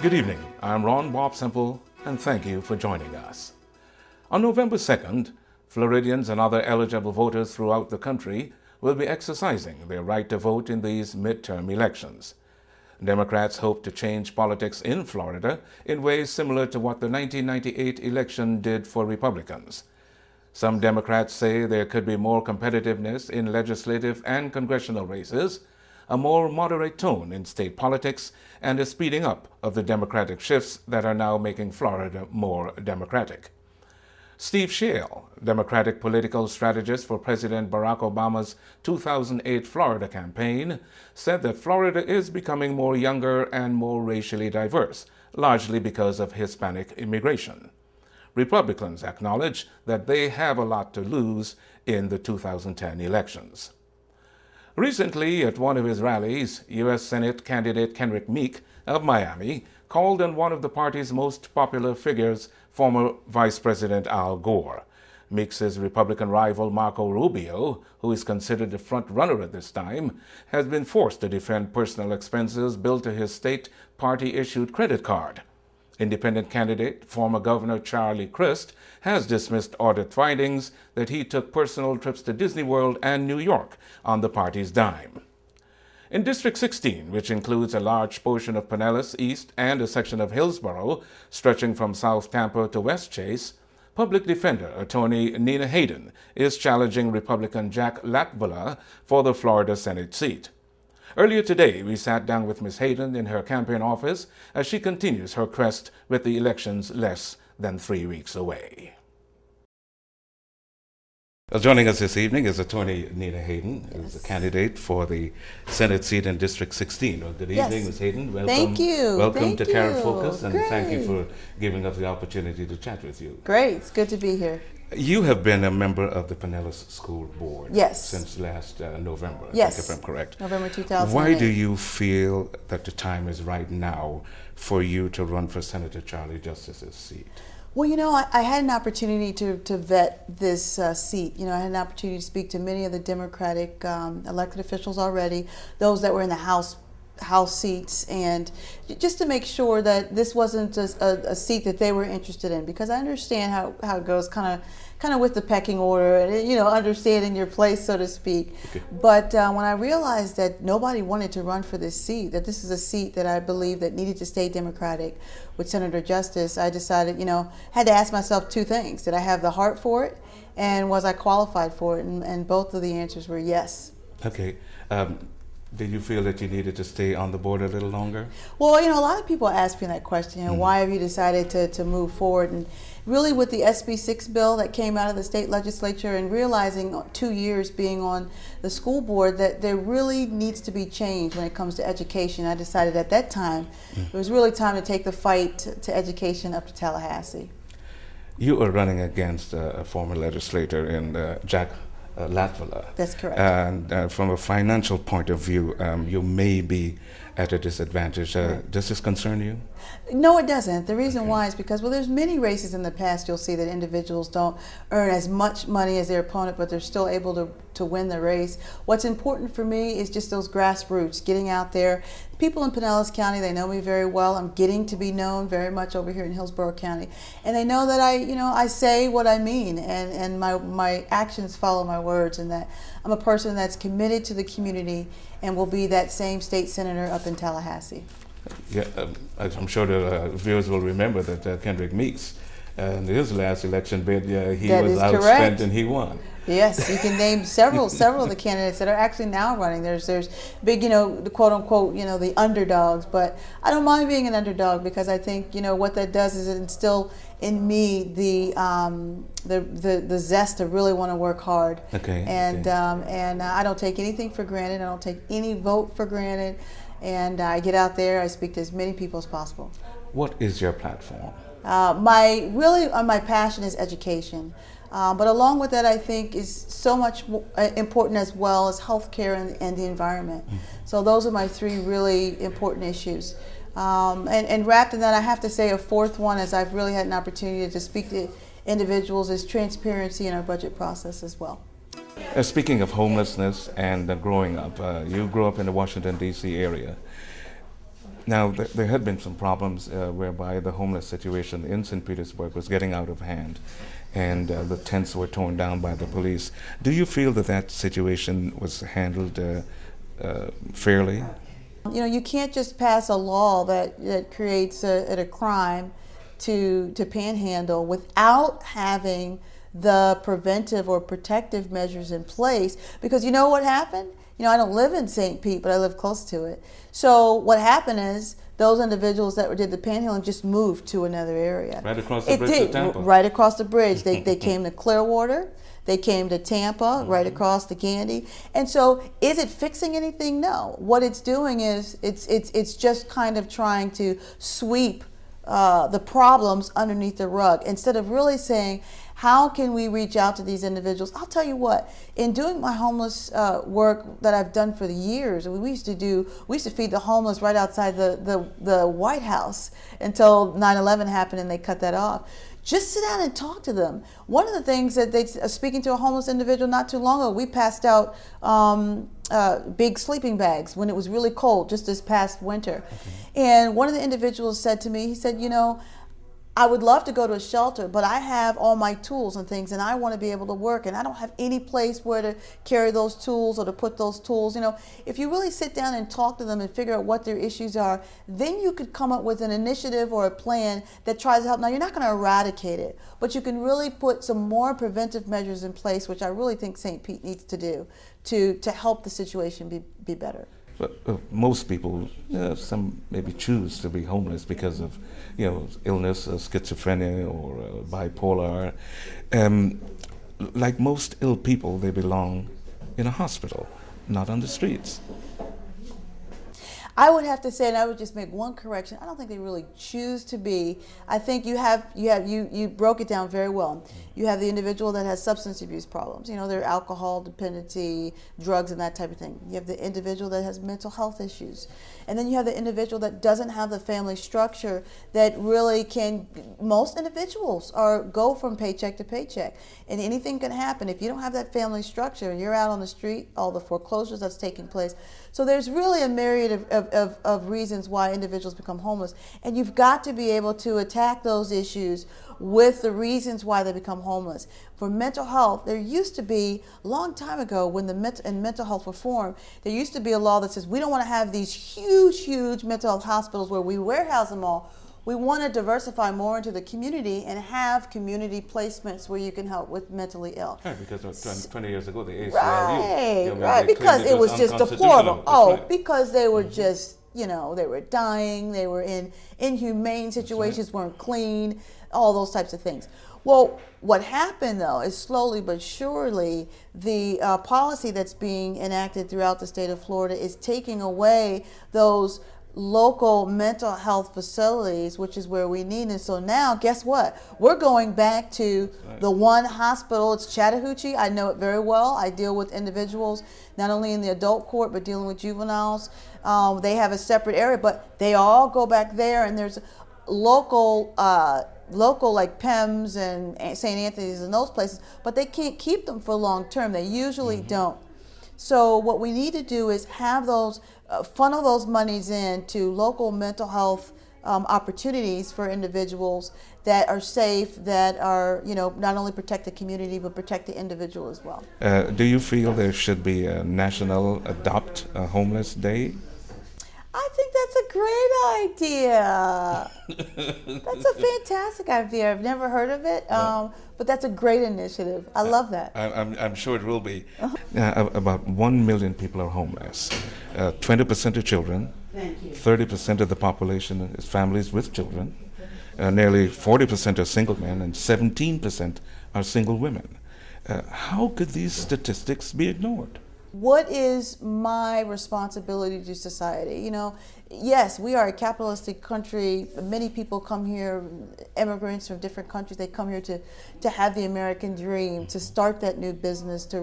Good evening. I'm Ron Bobb-Semple, and thank you for joining us. On November 2nd, Floridians and other eligible voters throughout the country will be exercising their right to vote in these midterm elections. Democrats hope to change politics in Florida in ways similar to what the 1998 election did for Republicans. Some Democrats say there could be more competitiveness in legislative and congressional races, a more moderate tone in state politics, and a speeding up of the democratic shifts that are now making Florida more democratic. Steve Scheel, Democratic political strategist for President Barack Obama's 2008 Florida campaign, said that Florida is becoming more younger and more racially diverse, largely because of Hispanic immigration. Republicans acknowledge that they have a lot to lose in the 2010 elections. Recently, at one of his rallies, U.S. Senate candidate Kenrick Meek of Miami called on one of the party's most popular figures, former Vice President Al Gore. Meek says Republican rival Marco Rubio, who is considered the front-runner at this time, has been forced to defend personal expenses billed to his state party-issued credit card. Independent candidate, former Governor Charlie Crist, has dismissed audit findings that he took personal trips to Disney World and New York on the party's dime. In District 16, which includes a large portion of Pinellas East and a section of Hillsborough stretching from South Tampa to West Chase, Public Defender Attorney Nina Hayden is challenging Republican Jack Latvala for the Florida Senate seat. Earlier today, we sat down with Ms. Hayden in her campaign office as she continues her quest with the elections less than 3 weeks away. Joining us this evening is Attorney Nina Hayden, who's a candidate for the Senate seat in District 16. Well, good evening, Ms. Hayden. Welcome. Thank you. Welcome to CaribFocus, and Great. thank you for giving us the opportunity to chat with you. Great. It's good to be here. You have been a member of the Pinellas School Board Yes. since last November, Yes. I think if I'm correct. November 2008. Why do you feel that the time is right now for you to run for Senator Charlie Justice's seat? Well, I had an opportunity to vet this seat. I had an opportunity to speak to many of the Democratic elected officials already, those that were in the House seats, and just to make sure that this wasn't a seat that they were interested in, because I understand how it goes, kind of with the pecking order and understanding your place, so to speak. Okay. But when I realized that nobody wanted to run for this seat, that this is a seat that I believe that needed to stay Democratic with Senator Justice, I decided, had to ask myself two things: did I have the heart for it, and was I qualified for it? And both of the answers were yes. Okay. Did you feel that you needed to stay on the board a little longer? Well, a lot of people ask me that question, why have you decided to move forward? And really with the SB 6 bill that came out of the state legislature, and realizing 2 years being on the school board that there really needs to be change when it comes to education, I decided at that time it was really time to take the fight to education up to Tallahassee. You are running against a former legislator in Jack Latvala. That's correct. And from a financial point of view, you may be at a disadvantage. Right. Does this concern you? No, it doesn't. The reason why is because, there's many races in the past you'll see that individuals don't earn as much money as their opponent, but they're still able to win the race. What's important for me is just those grassroots, getting out there. People in Pinellas County, they know me very well. I'm getting to be known very much over here in Hillsborough County. And they know that I say what I mean, and my actions follow my words, and that I'm a person that's committed to the community and will be that same state senator up in Tallahassee. Yeah, I'm sure the viewers will remember that Kendrick Meeks, in his last election bid, he That was is outspent correct. and he won. Yes, you can name several of the candidates that are actually now running. There's big, the quote unquote, the underdogs, but I don't mind being an underdog, because I think, what that does is instill in me the zest to really want to work hard. Okay. And I don't take anything for granted. I don't take any vote for granted. And I get out there, I speak to as many people as possible. What is your platform? My passion is education. But along with that, I think is so much important as well as healthcare and the environment. So those are my three really important issues. And wrapped in that, I have to say a fourth one, as I've really had an opportunity to speak to individuals, is transparency in our budget process as well. Speaking of homelessness and growing up, you grew up in the Washington, D.C. area. Now, there had been some problems whereby the homeless situation in St. Petersburg was getting out of hand, and the tents were torn down by the police. Do you feel that that situation was handled fairly? You know, you can't just pass a law that creates a crime to panhandle without having the preventive or protective measures in place, because you know what happened? You know, I don't live in St. Pete, but I live close to it. So what happened is those individuals that did the panhandling just moved to another area. Right across the bridge to Tampa. Right across the bridge. They came to Clearwater. They came to Tampa, right across the Gandy. And so is it fixing anything? No. What it's doing is it's just kind of trying to sweep the problems underneath the rug instead of really saying, how can we reach out to these individuals? I'll tell you what, in doing my homeless work that I've done for the years, we used to feed the homeless right outside the White House until 9/11 happened and they cut that off. Just sit down and talk to them. One of the things that speaking to a homeless individual not too long ago, we passed out big sleeping bags when it was really cold, just this past winter. Okay. And one of the individuals said to me, he said, you know, I would love to go to a shelter, but I have all my tools and things, and I want to be able to work, and I don't have any place where to carry those tools or to put those tools. You know, if you really sit down and talk to them and figure out what their issues are, then you could come up with an initiative or a plan that tries to help. Now, you're not going to eradicate it, but you can really put some more preventive measures in place, which I really think St. Pete needs to do to help the situation be better. But most people, some maybe choose to be homeless because of, illness, schizophrenia, or bipolar. Like most ill people, they belong in a hospital, not on the streets. I would have to say, and I would just make one correction, I don't think they really choose to be. I think you broke it down very well. You have the individual that has substance abuse problems, their alcohol dependency, drugs and that type of thing. You have the individual that has mental health issues. And then you have the individual that doesn't have the family structure that really most individuals go from paycheck to paycheck. And anything can happen. If you don't have that family structure, you're out on the street, all the foreclosures that's taking place. So there's really a myriad of reasons why individuals become homeless. And you've got to be able to attack those issues with the reasons why they become homeless. For mental health, there used to be, a long time ago when mental health reform, there used to be a law that says we don't want to have these huge mental health hospitals where we warehouse them all. We want to diversify more into the community and have community placements where you can help with mentally ill. Right, because 20 years ago, the ACLU. Right, because it was just deplorable. Right. Because they were just, they were dying, they were in inhumane situations, weren't clean, all those types of things. Well, what happened though is slowly but surely the policy that's being enacted throughout the state of Florida is taking away those local mental health facilities, which is where we need it. So now, guess what? We're going back to the one hospital. It's Chattahoochee. I know it very well. I deal with individuals not only in the adult court, but dealing with juveniles. They have a separate area, but they all go back there, and there's local like PEMS and St. Anthony's and those places, but they can't keep them for long term. They usually don't. So what we need to do is have those, funnel those monies into local mental health opportunities for individuals that are safe, that are, not only protect the community, but protect the individual as well. Do you feel there should be a national Adopt a Homeless Day? I think that's a great idea. That's a fantastic idea. I've never heard of it, but that's a great initiative. I love that. I'm sure it will be. About 1 million people are homeless. 20% are children. 30% of the population is families with children. Nearly 40% are single men, and 17% are single women. How could these statistics be ignored? What is my responsibility to society? Yes, we are a capitalistic country. Many people come here, immigrants from different countries. They come here to have the American dream, to start that new business, to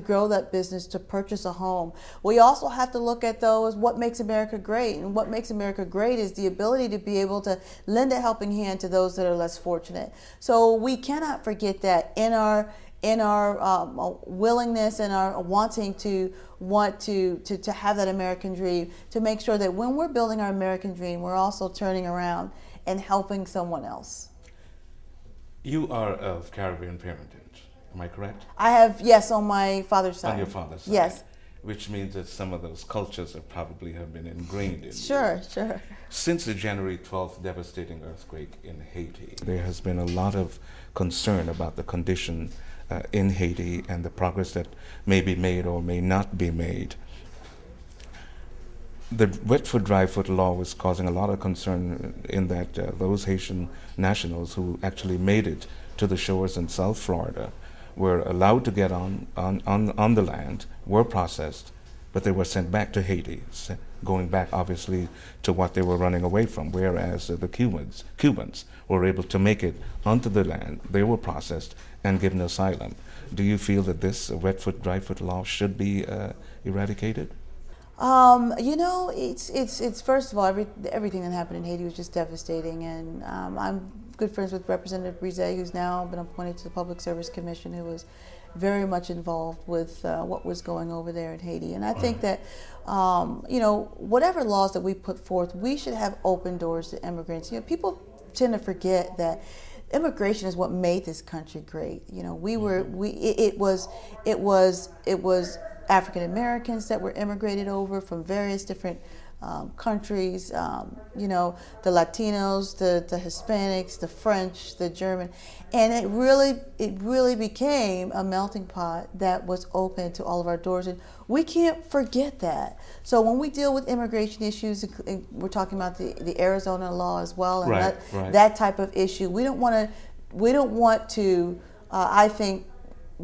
grow that business, to purchase a home. We also have to look at those, what makes America great. And what makes America great is the ability to be able to lend a helping hand to those that are less fortunate. So we cannot forget that in our in our willingness and our wanting to have that American dream, to make sure that when we're building our American dream, we're also turning around and helping someone else. You are of Caribbean parentage, am I correct? I have, yes, on my father's side. On your father's side? Yes. Which means that some of those cultures have probably been ingrained in you. Sure. Since the January 12th devastating earthquake in Haiti, there has been a lot of concern about the condition in Haiti and the progress that may be made or may not be made. The wet foot, dry foot law was causing a lot of concern in that those Haitian nationals who actually made it to the shores in South Florida were allowed to get on the land, were processed, but they were sent back to Haiti, going back obviously to what they were running away from, whereas the Cubans were able to make it onto the land. They were processed and given asylum. Do you feel that this wet foot, dry foot law should be eradicated? It's first of all, everything that happened in Haiti was just devastating, and I'm good friends with Representative Brise, who's now been appointed to the Public Service Commission, who was very much involved with what was going over there in Haiti. And I think that, whatever laws that we put forth, we should have open doors to immigrants. People tend to forget that immigration is what made this country great. It was African Americans that were immigrated over from various different countries, the Latinos, the Hispanics, the French, the German, and it really became a melting pot that was open to all of our doors, and we can't forget that. So when we deal with immigration issues, we're talking about the Arizona law as well, and that type of issue, we don't want to I think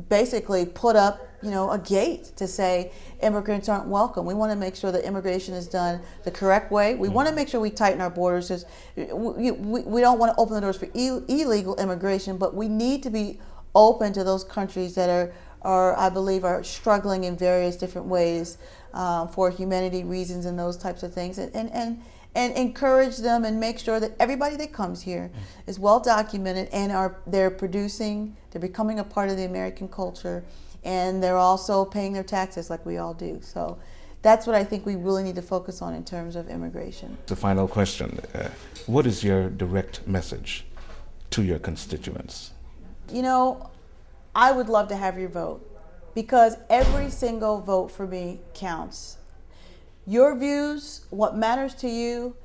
basically put up a gate to say immigrants aren't welcome. We want to make sure that immigration is done the correct way. We want to make sure we tighten our borders. We don't want to open the doors for illegal immigration, but we need to be open to those countries that I believe are struggling in various different ways for humanity reasons and those types of things, and encourage them and make sure that everybody that comes here is well documented and they're becoming a part of the American culture, and they're also paying their taxes like we all do. So that's what I think we really need to focus on in terms of immigration. The final question, what is your direct message to your constituents? I would love to have your vote, because every single vote for me counts. Your views, what matters to you,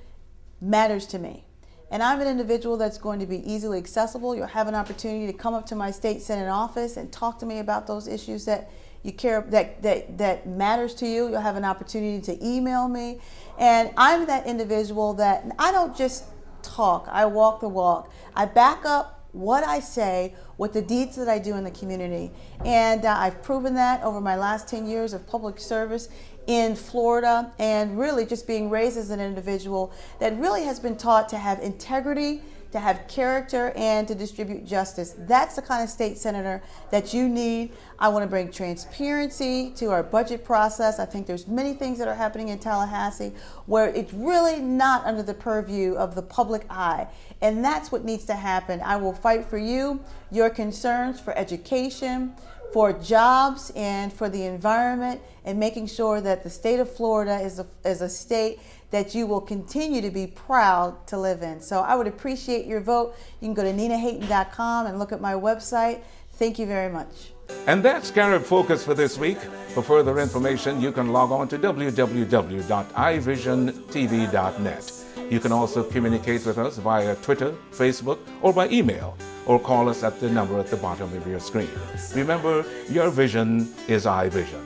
matters to me. And I'm an individual that's going to be easily accessible. You'll have an opportunity to come up to my state Senate office and talk to me about those issues that you care that matters to you. You'll have an opportunity to email me. And I'm that individual that I don't just talk, I walk the walk. I back up what I say with the deeds that I do in the community. And I've proven that over my last 10 years of public service in Florida, and really just being raised as an individual that really has been taught to have integrity, to have character, and to distribute justice. That's the kind of state senator that you need. I want to bring transparency to our budget process. I think there's many things that are happening in Tallahassee where it's really not under the purview of the public eye. And that's what needs to happen. I will fight for you, your concerns for education, for jobs, and for the environment, and making sure that the state of Florida is a state that you will continue to be proud to live in. So I would appreciate your vote. You can go to ninahayton.com and look at my website. Thank you very much. And that's CaribFocus for this week. For further information, you can log on to www.ivisiontv.net. You can also communicate with us via Twitter, Facebook, or by email, or call us at the number at the bottom of your screen. Remember, your vision is iVision.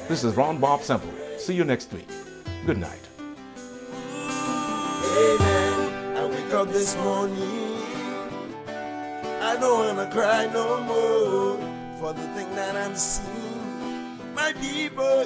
This is Ron Bobb-Semple. See you next week. Good night. Amen. I wake up this morning, I don't wanna cry no more for the thing that I'm seeing. My people